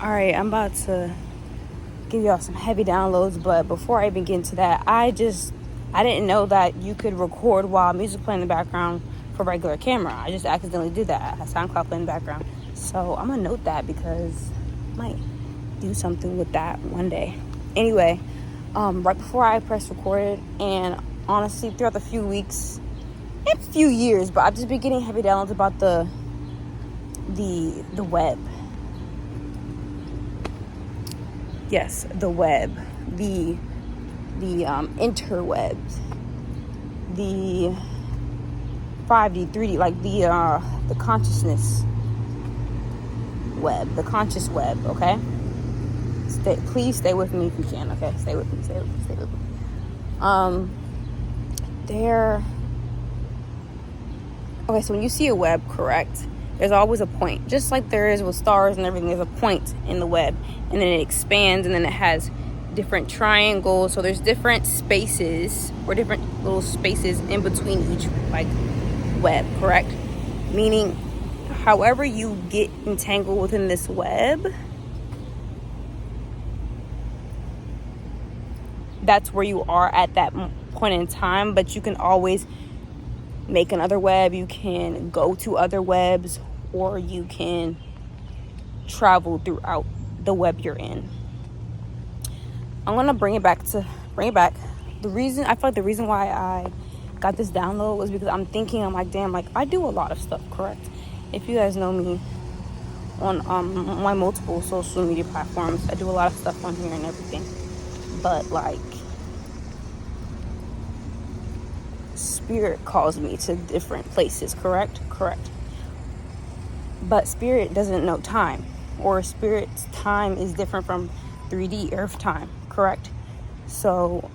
Alright, I'm about to give y'all some heavy downloads, but before I even get into that, I didn't know that you could record while music playing in the background for regular camera. I just accidentally did that. I had SoundCloud playing in the background. So I'm gonna note that because I might do something with that one day. Anyway, right before I pressed record, and honestly throughout the few weeks and few years, but I've just been getting heavy downloads about the web. Yes, the web, the interwebs, the 5D, 3D, like the consciousness web, the conscious web. Okay, please stay with me if you can. Okay, stay with me. Okay, so when you see a web, correct? There's always a point, just like there is with stars and everything. There's a point in the web, and then it expands, and then it has different triangles. So there's different spaces or different little spaces in between each web, correct? Meaning, however you get entangled within this web, that's where you are at that point in time. But you can always make another web, you can go to other webs, or you can travel throughout the web you're in. I'm gonna bring it back. The reason why I got this download was because I'm like, damn, like I do a lot of stuff, correct? If you guys know me on my multiple social media platforms, I do a lot of stuff on here and everything. But like, Spirit calls me to different places, correct? But Spirit doesn't know time, or Spirit's time is different from 3D Earth time, correct? So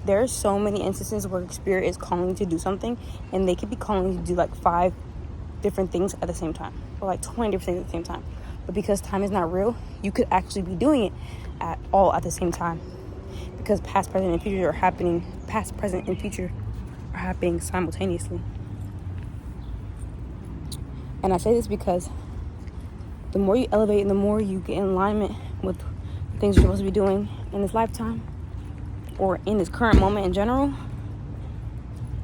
there's so many instances where Spirit is calling to do something, and they could be calling to do like 5 different things at the same time, or like 20 different things at the same time. But because time is not real, you could actually be doing it at the same time. Because past, present, and future are happening simultaneously. And I say this because the more you elevate and the more you get in alignment with things you're supposed to be doing in this lifetime or in this current moment in general,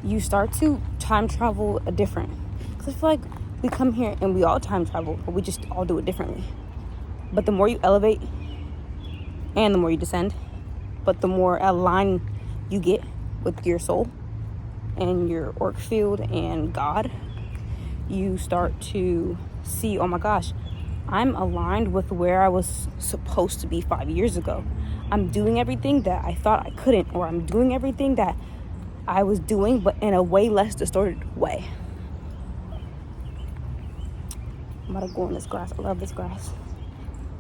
you start to time travel different. Because I feel like we come here and we all time travel, but we just all do it differently. But the more you elevate and the more you descend, but the more aligned you get with your soul and your auric field and God, you start to see, oh my gosh, I'm aligned with where I was supposed to be 5 years ago. I'm doing everything that I thought I couldn't, or I'm doing everything that I was doing, but in a way less distorted way. I'm about to go in this grass. I love this grass.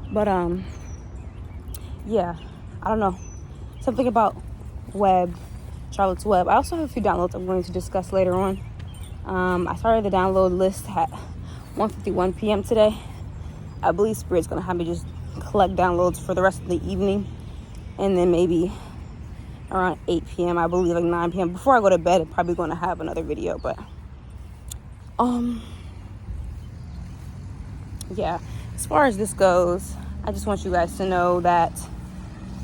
But, yeah, I don't know. Something about web, Charlotte's Web. I also have a few downloads I'm going to discuss later on. I started the download list at 1:51 p.m. today. I believe Spirit's going to have me just collect downloads for the rest of the evening. And then maybe around 8 p.m., I believe, like 9 p.m. Before I go to bed, I'm probably going to have another video. But, yeah, as far as this goes, I just want you guys to know that,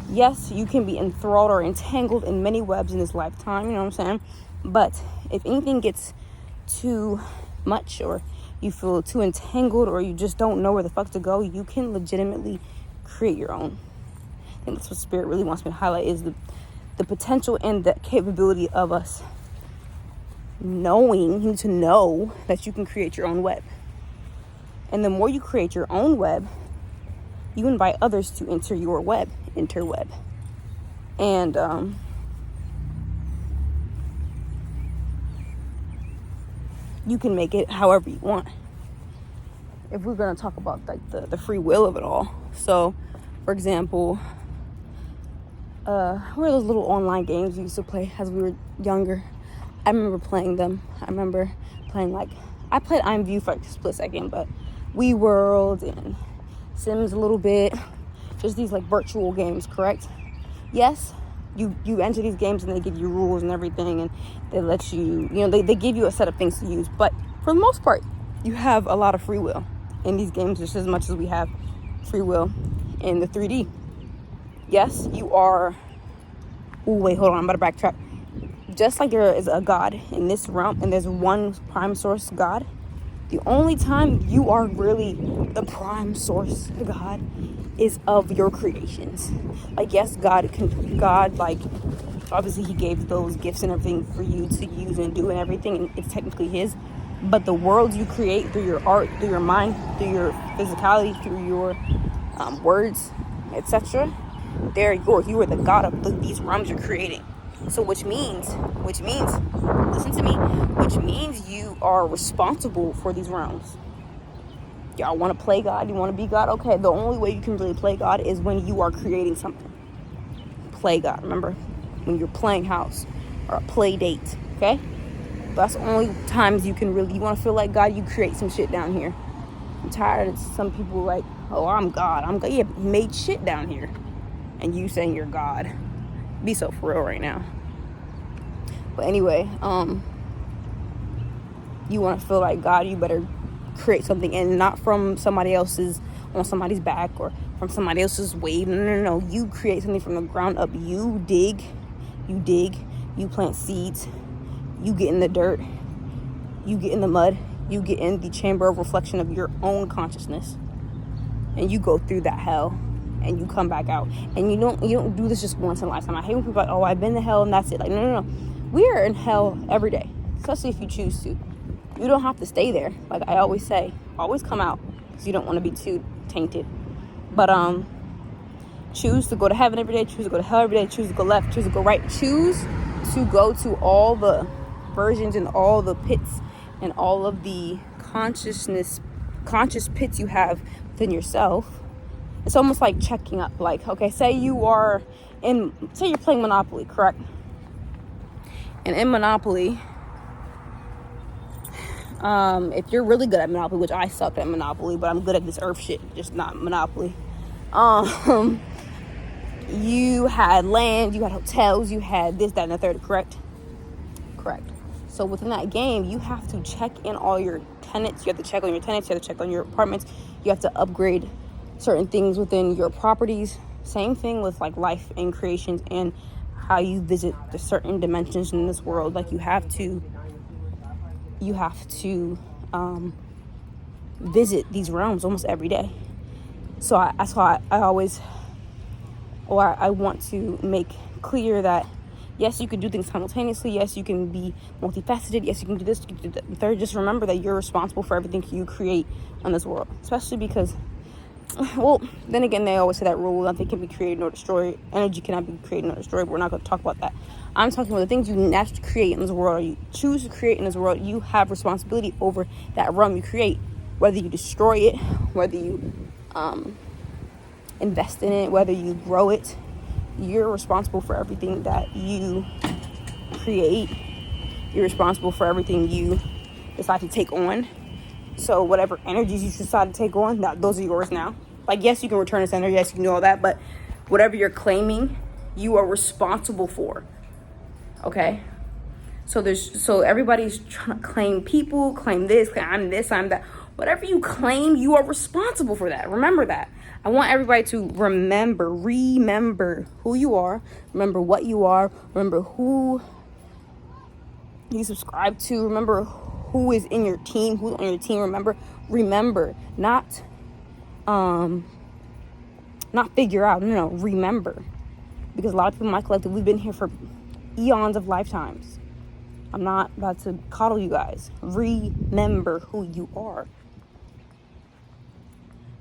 yes, you can be enthralled or entangled in many webs in this lifetime, you know what I'm saying? But if anything gets too much, or you feel too entangled, or you just don't know where the fuck to go, you can legitimately create your own. I think that's what Spirit really wants me to highlight, is the potential and the capability of us knowing. You need to know that you can create your own web. And the more you create your own web, you invite others to enter your web, interweb. And you can make it however you want. If we're going to talk about like the free will of it all. So, for example, what are those little online games we used to play as we were younger? I remember playing them. I remember playing I played I'm View for a split second, but We World and Sims a little bit. Just these like virtual games, correct? Yes, you enter these games and they give you rules and everything, and they let you, they give you a set of things to use. But for the most part, you have a lot of free will in these games just as much as we have free will in the 3D. Yes, you are... Oh, wait, hold on. I'm about to backtrack. Just like there is a God in this realm, and there's one prime source God, the only time you are really the prime source God is of your creations. Like, yes, God, like, obviously he gave those gifts and everything for you to use and do and everything, and it's technically his. But the worlds you create through your art, through your mind, through your physicality, through your words, etc., they're yours. You are the God of these realms you're creating. So which means, listen to me, which means you are responsible for these realms. Y'all want to play God? You want to be God? Okay, the only way you can really play God is when you are creating something. Play God, remember? When you're playing house or a play date, okay? That's the only times you can really, you want to feel like God, you create some shit down here. I'm tired of some people like, oh, I'm God. Yeah, you made shit down here. And you saying you're God. Be so for real right now. But anyway, you want to feel like God, you better create something, and not from somebody else's, on somebody's back, or from somebody else's wave. No. You create something from the ground up. You dig, you plant seeds, you get in the dirt, you get in the mud, you get in the chamber of reflection of your own consciousness, and you go through that hell, and you come back out. And you don't do this just once in a lifetime. I hate when people are like, oh, I've been to hell and that's it. Like, no. We are in hell every day, especially if you choose to. You don't have to stay there. Like I always say, always come out, because you don't want to be too tainted. But choose to go to heaven every day, choose to go to hell every day, choose to go left, choose to go right, choose to go to all the versions and all the pits and all of the conscious pits you have within yourself. It's almost like checking up. Like, okay, say you're playing Monopoly, correct? And in Monopoly, if you're really good at Monopoly, which I suck at Monopoly, but I'm good at this earth shit, just not Monopoly. You had land, you had hotels, you had this, that, and the third, correct? Correct. So within that game, you have to check in all your tenants. You have to check on your tenants, you have to check on your apartments, you have to upgrade certain things within your properties. Same thing with like life and creations and how you visit the certain dimensions in this world. Like you have to visit these realms almost every day. So that's why I want to make clear that yes, you can do things simultaneously. Yes, you can be multifaceted. Yes, you can do this, you can do that. Third, just remember that you're responsible for everything you create on this world. Especially because, well, then again, they always say that rule, nothing can be created nor destroyed. Energy cannot be created nor destroyed, but we're not going to talk about that. I'm talking about the things you naturally create in this world, or you choose to create in this world. You have responsibility over that realm you create, whether you destroy it, whether you invest in it, whether you grow it. You're responsible for everything that you create. You're responsible for everything you decide to take on. So whatever energies you decide to take on, those are yours now. Like, yes, you can return this energy, yes, you can do all that, but whatever you're claiming, you are responsible for. Okay? So everybody's trying to claim people, claim this, claim I'm this, I'm that. Whatever you claim, you are responsible for that. Remember that. I want everybody to remember who you are, remember what you are, remember who you subscribe to, remember who is in your team, who's on your team. Remember, not figure out. No, remember. Because a lot of people in my collective, we've been here for eons of lifetimes. I'm not about to coddle you guys. Remember who you are.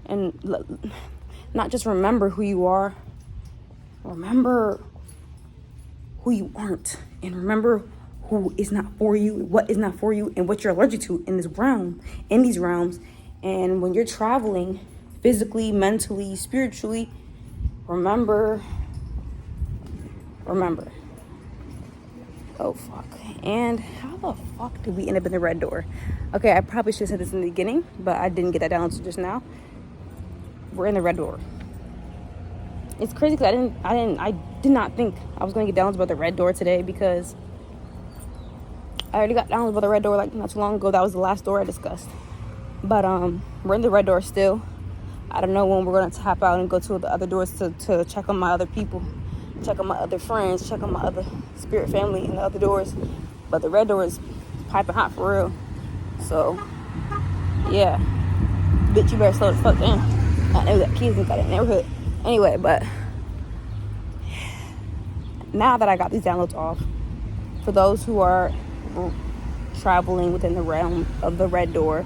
And not just remember who you are, remember who you aren't. And remember who is not for you, what is not for you, and what you're allergic to in this realm, in these realms. And when you're traveling physically, mentally, spiritually, remember. Oh, fuck. And how the fuck did we end up in the red door? Okay, I probably should have said this in the beginning, but I didn't get that down until just now. We're in the red door. It's crazy because I did not think I was going to get down about the red door today, because I already got down about the red door like not too long ago. That was the last door I discussed. But we're in the red door still. I don't know when we're gonna tap out and go to the other doors to check on my other people, check on my other friends, check on my other spirit family in the other doors. But the red door is piping hot for real. So yeah, bitch, you better slow the fuck down. I know that kids in that neighborhood. Anyway, but now that I got these downloads off, for those who are traveling within the realm of the red door,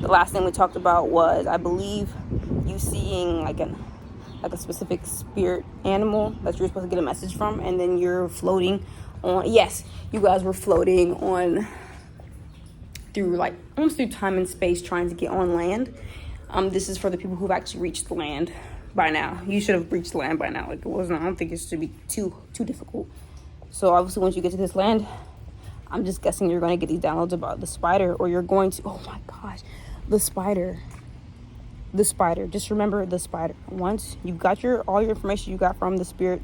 the last thing we talked about was, I believe, you seeing like a specific spirit animal that you're supposed to get a message from, and then you're floating on. Yes, you guys were floating on through like almost through time and space trying to get on land. This is for the people who've actually reached the land by now. You should have reached the land by now. Like, it wasn't. I don't think it should be too difficult. So obviously, once you get to this land, I'm just guessing you're going to get these downloads about the spider, or you're going to. Oh my gosh, the spider. The spider. Just remember the spider. Once you've got all your information you got from the spirit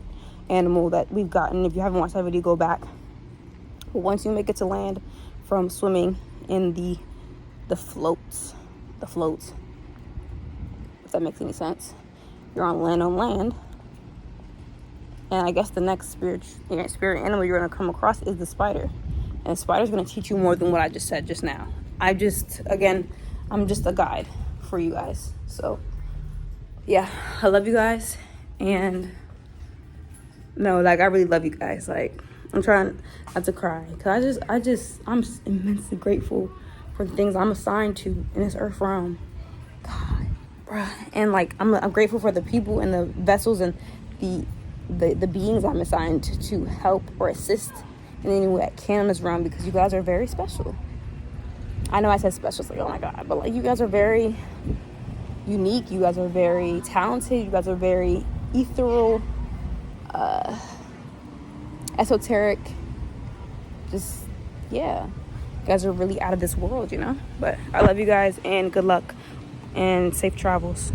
animal that we've gotten. If you haven't watched that video, go back. But once you make it to land from swimming in the floats, if that makes any sense, you're on land. And I guess the next spirit animal you're going to come across is the spider. And the spider's going to teach you more than what I just said just now. I'm just a guide for you guys. So yeah, I love you guys. And no, like, I really love you guys. Like, I'm trying not to cry, because I'm immensely grateful for the things I'm assigned to in this earth realm. God, bruh. And like, I'm grateful for the people and the vessels and the beings I'm assigned to help or assist in any way I can in this realm, because you guys are very special. I know I said special, it's like, oh my God, but like, you guys are very unique. You guys are very talented. You guys are very ethereal, esoteric. Just, yeah, you guys are really out of this world, you know. But I love you guys, and good luck and safe travels.